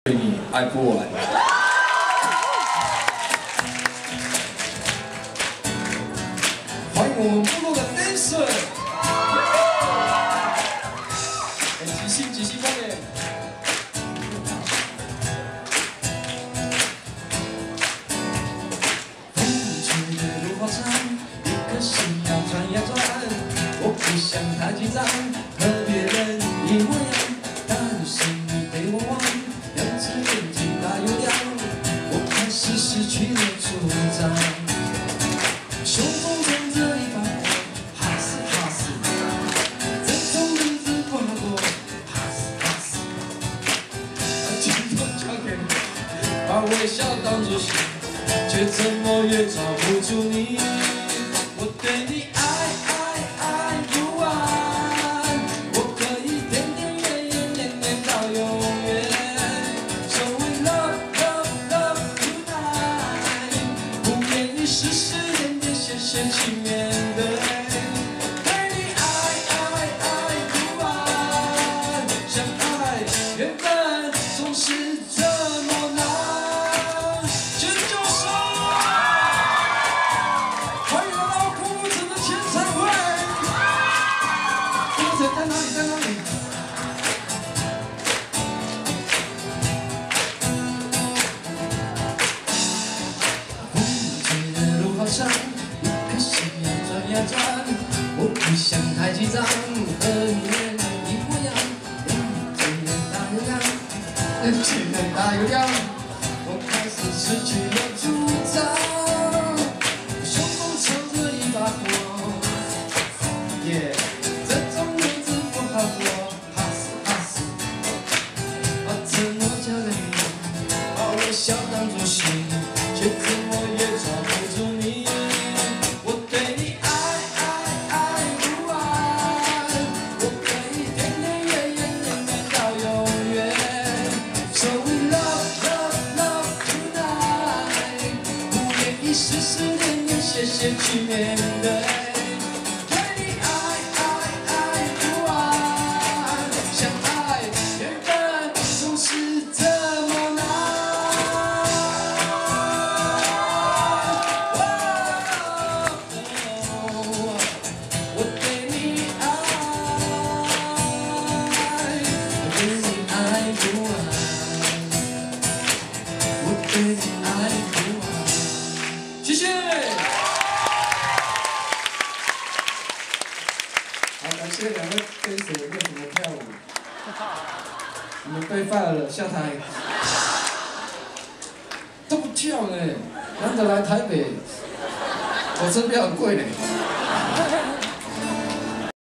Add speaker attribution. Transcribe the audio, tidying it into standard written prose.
Speaker 1: 对你爱不完。欢迎我们部落的 dancer， 即兴表演。风吹的芦花长，一颗心要转呀转，我不想太紧张，和别人一模样，但是你被我忘。 眼睛大又亮，我开始失去了主张。胸中藏着一把火，哈斯哈斯，这种日子过过，哈斯哈斯。镜头交给你，把微笑当作心，却怎么也抓不住你。我对你爱不完，我可以天天夜夜念念到永远。 时时点点线线去面对，对你爱不完，相爱原本总是这么难。牵手手，欢迎来到顾子的签唱会。顾子在哪里？在哪里？ 一颗心要转呀转，我不想太紧张，和你原来一模样，眼睛大又亮，眼睛大又亮，我开始失去了主张，胸中藏着一把火，这种日子不好过，哈斯哈斯，把承诺交给你，把微笑当作信，却怎么也抓不住你。 时时点点线线去面对，对你爱不完，相爱原本总是这么难。我对你爱不完，我对你爱不完。 谢谢。好，感谢两位歌手为我们跳舞。你们被 fire 了，下台。都不跳呢，难得来台北，火车票很贵呢。